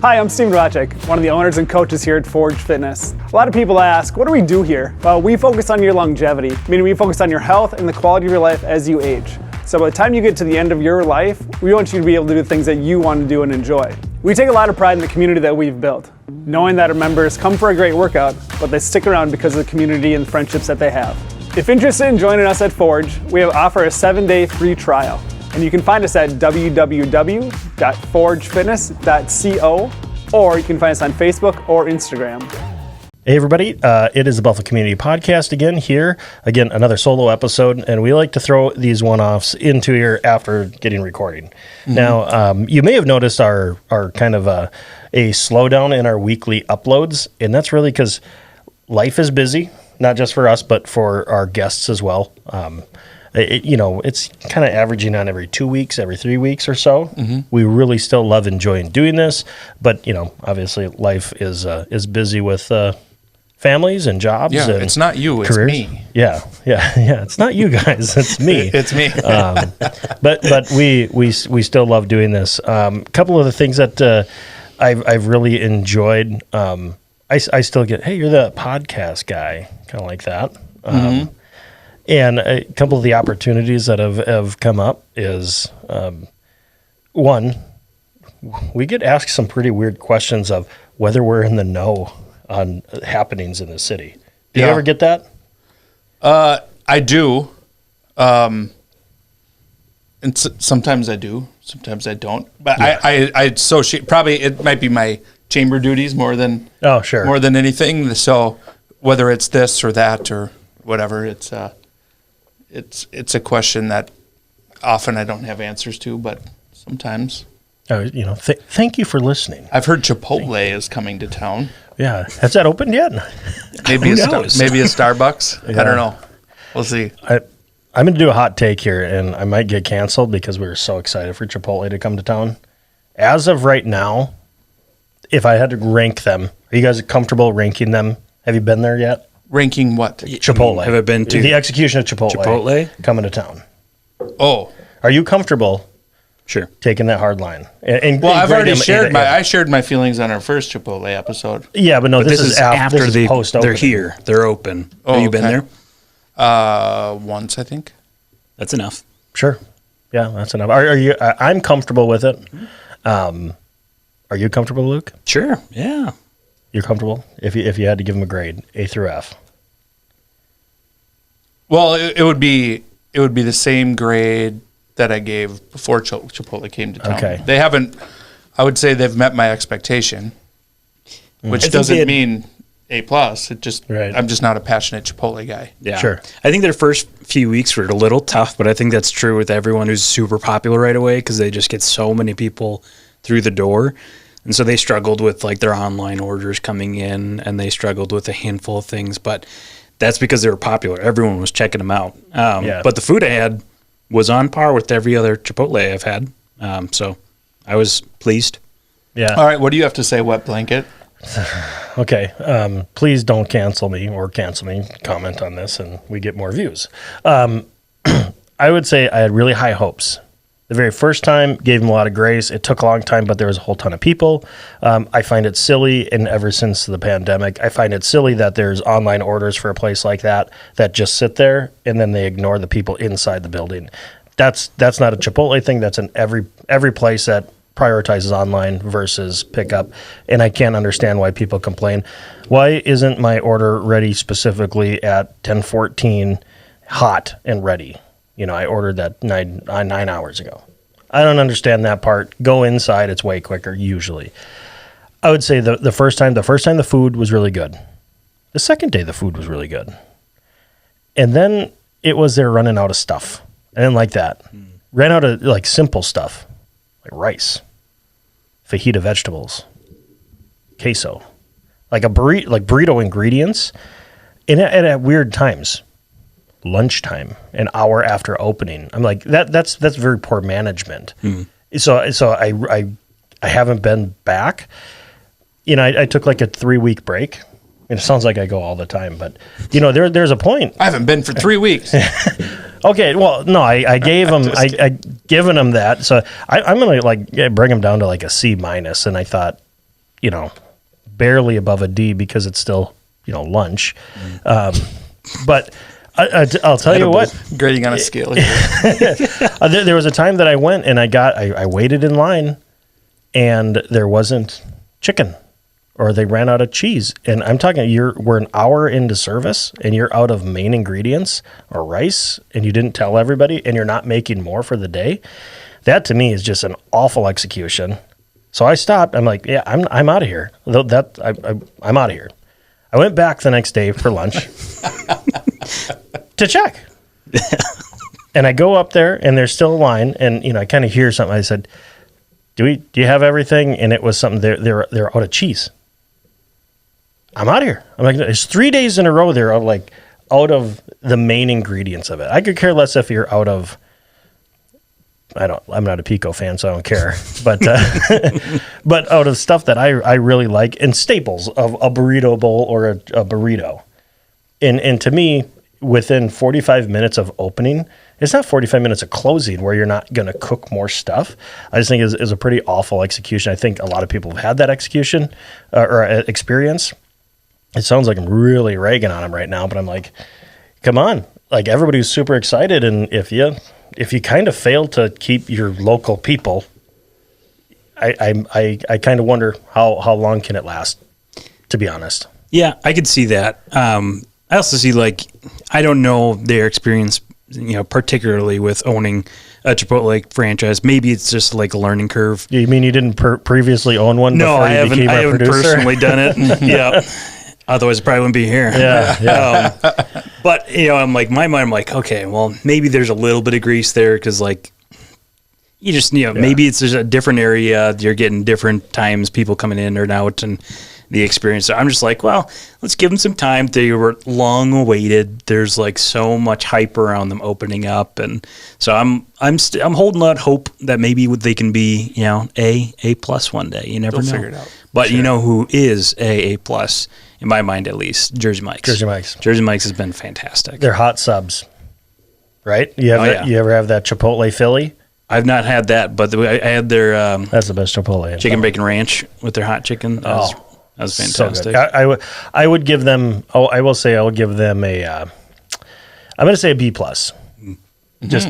Hi, I'm Steven Wachek, one of the owners and coaches here at Forge Fitness. A lot of people ask, what do we do here? Well, we focus on your longevity, meaning we focus on your health and the quality of your life as you age. So by the time you get to the end of your life, we want you to be able to do things that you want to do and enjoy. We take a lot of pride in the community that we've built, knowing that our members come for a great workout, but they stick around because of the community and friendships that they have. If interested in joining us at Forge, we offer a 7-day free trial. And you can find us at www.forgefitness.co, or you can find us on Facebook or Instagram. Hey everybody, it is the Buffalo Community Podcast again here. Again, another solo episode, and we like to throw these one-offs into here after getting recording. Mm-hmm. Now, you may have noticed our kind of a slowdown in our weekly uploads, and that's really because life is busy, not just for us, but for our guests as well. It's kind of averaging on every 2 weeks, every 3 weeks or so. Mm-hmm. We really still love enjoying doing this, but obviously life is busy with families and jobs. Yeah, and it's not you, it's careers. me. Yeah. It's not you guys, it's me. It's me. But we still love doing this. Couple of the things that I've really enjoyed. I still get, hey, you're the podcast guy, kind of like that. Mm-hmm. And a couple of the opportunities that have come up is, one, we get asked some pretty weird questions of whether we're in the know on happenings in the city. Do you ever get that? I do. And sometimes I do, sometimes I don't. But yeah. I associate, probably it might be my chamber duties more than anything. So whether it's this or that or whatever, it's a question that often I don't have answers to, but sometimes. Thank you for listening. I've heard Chipotle is coming to town. Yeah, has that opened yet? Maybe a Starbucks. Yeah. I don't know. We'll see. I'm going to do a hot take here, and I might get canceled because we were so excited for Chipotle to come to town. As of right now, if I had to rank them, are you guys comfortable ranking them? Have you been there yet? Ranking what? Chipotle. Have I been to the execution of Chipotle coming to town? Oh, are you comfortable? Sure. Taking that hard line. I've already shared I shared my feelings on our first Chipotle episode. Yeah, but this is after they post. They're here. They're open. Oh, have you been there? Once, I think. That's enough. Sure. Yeah, that's enough. Are you? I'm comfortable with it. Are you comfortable, Luke? Sure. Yeah. You're comfortable? If you had to give them a grade, A through F. Well, it would be the same grade that I gave before Chipotle came to town. Okay. They haven't. I would say they've met my expectation, which doesn't mean A+. It just I'm just not a passionate Chipotle guy. Yeah. Sure. I think their first few weeks were a little tough, but I think that's true with everyone who's super popular right away because they just get so many people through the door. And so they struggled with like their online orders coming in, and they struggled with a handful of things, but that's because they were popular. Everyone was checking them out. But the food I had was on par with every other Chipotle I've had. So I was pleased. Yeah. All right. What do you have to say, Wet Blanket? Okay. Please don't cancel me. Comment on this, and we get more views. I would say I had really high hopes. The very first time, gave him a lot of grace. It took a long time, but there was a whole ton of people. I find it silly, and ever since the pandemic, I find it silly that there's online orders for a place like that just sit there, and then they ignore the people inside the building. That's not a Chipotle thing. That's in every place that prioritizes online versus pickup, and I can't understand why people complain. Why isn't my order ready specifically at 10:14, hot and ready? I ordered that 9 hours ago. I don't understand that part. Go inside, it's way quicker usually. I would say the first time the food was really good. The second day the food was really good. And then it was they're running out of stuff. I didn't like that. Ran out of like simple stuff like rice, fajita vegetables, queso, like burrito ingredients, and at weird times. Lunchtime, an hour after opening. I'm like, that's very poor management. So I haven't been back. I took like a 3-week break. It sounds like I go all the time, but there's a point. I haven't been for 3 weeks. Okay, well, no, I gave him, I given him that, so I'm gonna bring him down to like a C-, and I thought, barely above a D because it's still, lunch. But I'll tell you what. Grading on a scale here. There was a time that I went and I waited in line and there wasn't chicken or they ran out of cheese. And I'm talking, we're an hour into service and you're out of main ingredients or rice and you didn't tell everybody and you're not making more for the day. That to me is just an awful execution. So I stopped. I'm like, yeah, I'm out of here. I'm out of here. I went back the next day for lunch to check. And I go up there and there's still a line and I kind of hear something. I said, do you have everything? And it was something they're out of cheese. I'm out of here. I'm like, it's 3 days in a row they're out of the main ingredients of it. I could care less if you're out of I'm not a Pico fan, so I don't care. But but out of stuff that I really like and staples of a burrito bowl or a burrito. And to me, within 45 minutes of opening, it's not 45 minutes of closing where you're not going to cook more stuff. I just think is a pretty awful execution. I think a lot of people have had that execution or experience. It sounds like I'm really ragging on them right now, but I'm like, come on. Like everybody's super excited. And if you kind of fail to keep your local people, I kind of wonder how long can it last, to be honest. Yeah, I could see that. I also see I don't know their experience, particularly with owning a Chipotle franchise. Maybe it's just like a learning curve. You mean you didn't previously own one? No, I haven't personally done it. Yeah. Otherwise, I probably wouldn't be here. Yeah. But I'm like, my mind, I'm like, okay, well, maybe there's a little bit of grease there because you just maybe it's just a different area. You're getting different times, people coming in or out, and the experience. So I'm just like, well, let's give them some time. They were long awaited. There's so much hype around them opening up, and so I'm holding out hope that maybe they can be A plus one day. You never know. Figure it out. But sure. You know who is A plus in my mind at least? Jersey Mike's. Jersey Mike's has been fantastic. They're hot subs, right? You ever have that Chipotle Philly? I've not had that, but I had their that's the best Chipotle. Chicken bacon ranch with their hot chicken. That was fantastic. So I would give them. Oh, I will say I would give them a. I'm going to say a B plus. Mm-hmm. Just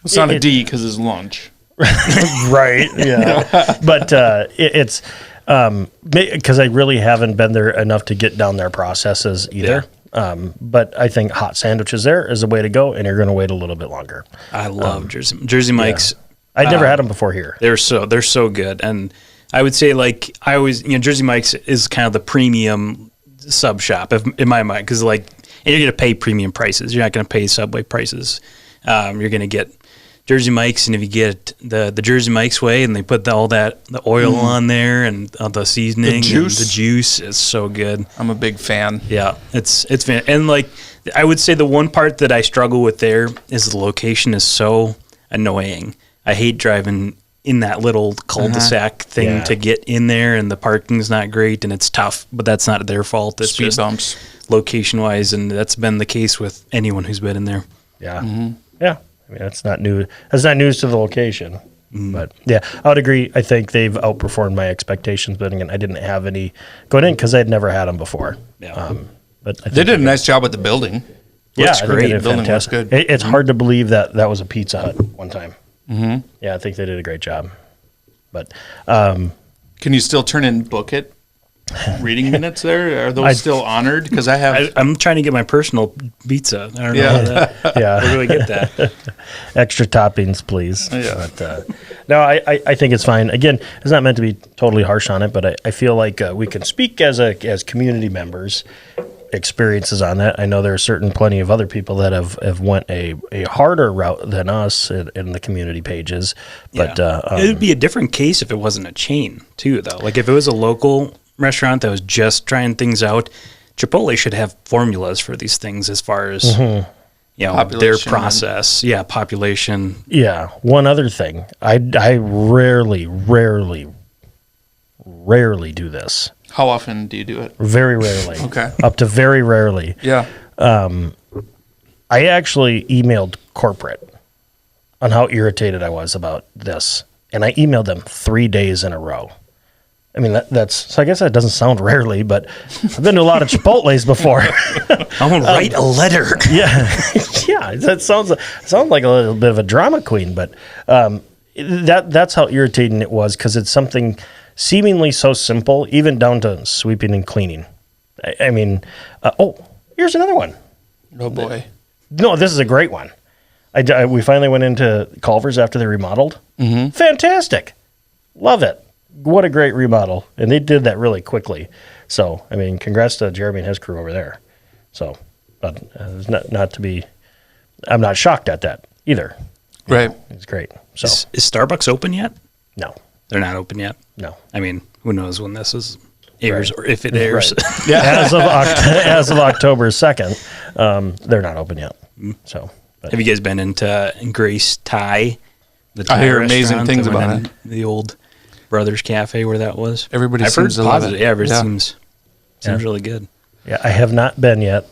it's not a D because it's lunch. Right. Yeah. But it's because I really haven't been there enough to get down their processes either. Yeah. But I think hot sandwiches there is the way to go, and you're going to wait a little bit longer. I love Jersey Mike's. Yeah. I'd never had them before here. They're so good, and I would say I always Jersey Mike's is kind of the premium sub shop in my mind because you're going to pay premium prices. You're not going to pay Subway prices. You're going to get Jersey Mike's, and if you get the Jersey Mike's way, and they put the oil on there and the seasoning, the juice is so good. I'm a big fan. Yeah, it's fan. And I would say the one part that I struggle with there is the location is so annoying. I hate driving in that little cul-de-sac thing to get in there, and the parking's not great, and it's tough. But that's not their fault. It's speed just bumps, location-wise, and that's been the case with anyone who's been in there. Yeah, yeah. I mean, that's not new. That's not news to the location. But yeah, I would agree. I think they've outperformed my expectations. But again, I didn't have any going in because I'd never had them before. Yeah. But they did a nice job with the building. Looks great. The building looks good. It's hard to believe that was a Pizza Hut one time. Mm-hmm. Yeah, I think they did a great job. But can you still turn in Book It reading minutes there? Are those still honored? Because I'm trying to get my personal pizza. I don't know how that. Yeah. Where do I get that? Extra toppings, please. Yeah. But, no, I think it's fine. Again, it's not meant to be totally harsh on it, but I feel like we can speak as community members experiences on that. I know there are plenty of other people that have went a harder route than us in the community pages. But it would be a different case if it wasn't a chain too, though. Like if it was a local restaurant that was just trying things out, Chipotle should have formulas for these things as far as their process. Population. Yeah. One other thing, I rarely do this. How often do you do it? Very rarely. Okay. Up to very rarely. Yeah. I actually emailed corporate on how irritated I was about this, and I emailed them 3 days in a row. I mean, that's so I guess that doesn't sound rarely, but I've been to a lot of Chipotles before. I'm gonna write a letter. Yeah, yeah. That sounds like a little bit of a drama queen, but that's how irritating it was because it's something seemingly so simple, even down to sweeping and cleaning. I mean, here's another one. Oh boy! No, this is a great one. We finally went into Culver's after they remodeled. Mm-hmm. Fantastic, love it. What a great remodel, and they did that really quickly. So, I mean, congrats to Jeremy and his crew over there. So, but not to be, I'm not shocked at that either. Right, it's great. So, is Starbucks open yet? No, they're not open yet. No, I mean, who knows when this airs or if it airs? Right. Yeah, as of October 2nd, they're not open yet. So, have you guys been into Grace Thai? I hear amazing things about it. The old Brothers Cafe where that was. Everybody seems to love it. Yeah, seems really good. Yeah, I have not been yet.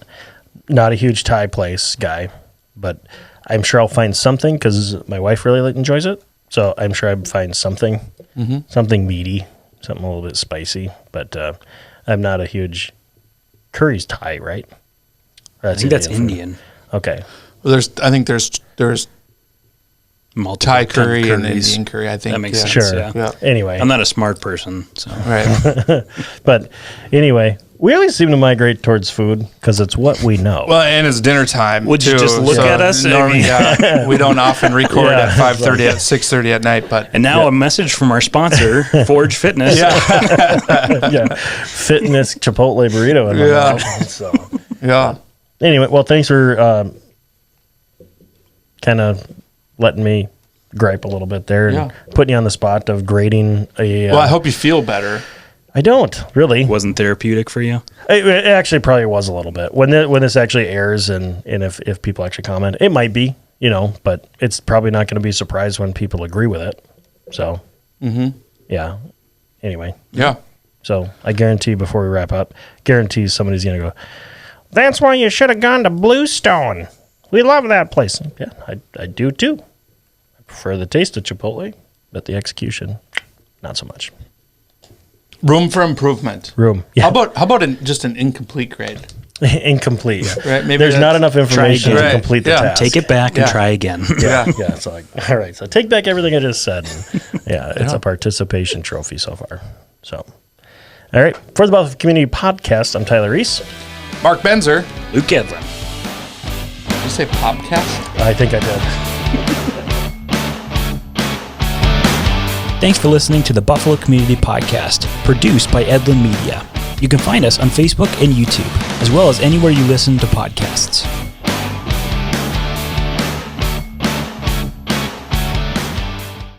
Not a huge Thai place guy, but I'm sure I'll find something because my wife really enjoys it. So I'm sure I'd find something, something meaty, something a little bit spicy. But I'm not a huge curry's Thai, right? I think that's Indian. Okay. Well, I think there's multiple Thai curry and Indian curry. I think that makes sense. Sure. Yeah. Anyway, I'm not a smart person, so right. But anyway, we always seem to migrate towards food because it's what we know. Well, and it's dinner time. Would you just look at us? Normally, we don't often record at 5:30 at 6:30 at night. But and now a message from our sponsor, Forge Fitness. Yeah, fitness Chipotle burrito. In my mouth, so. Yeah. Anyway, well, thanks for kind of letting me gripe a little bit there and putting you on the spot of grading a. Well, I hope you feel better. I don't really. Wasn't therapeutic for you? It actually probably was a little bit when this actually airs and if people actually comment, it might be, but it's probably not going to be surprised when people agree with it. So, yeah. Anyway. Yeah. So I guarantee before we wrap up, somebody's going to go, that's why you should have gone to Bluestone. We love that place. Yeah, I do too. I prefer the taste of Chipotle, but the execution, not so much. Room for improvement. Yeah. How about just an incomplete grade? Incomplete. Right. Maybe there's not enough information to complete the task. Take it back and try again. Yeah. So all right. So take back everything I just said. And, it's a participation trophy so far. So, all right. For the Buffalo Community Podcast, I'm Tyler Reiss. Mark Benzer. Luke Edlund. Did you say podcast? I think I did. Thanks for listening to the Buffalo Community Podcast, produced by Edlund Media. You can find us on Facebook and YouTube, as well as anywhere you listen to podcasts.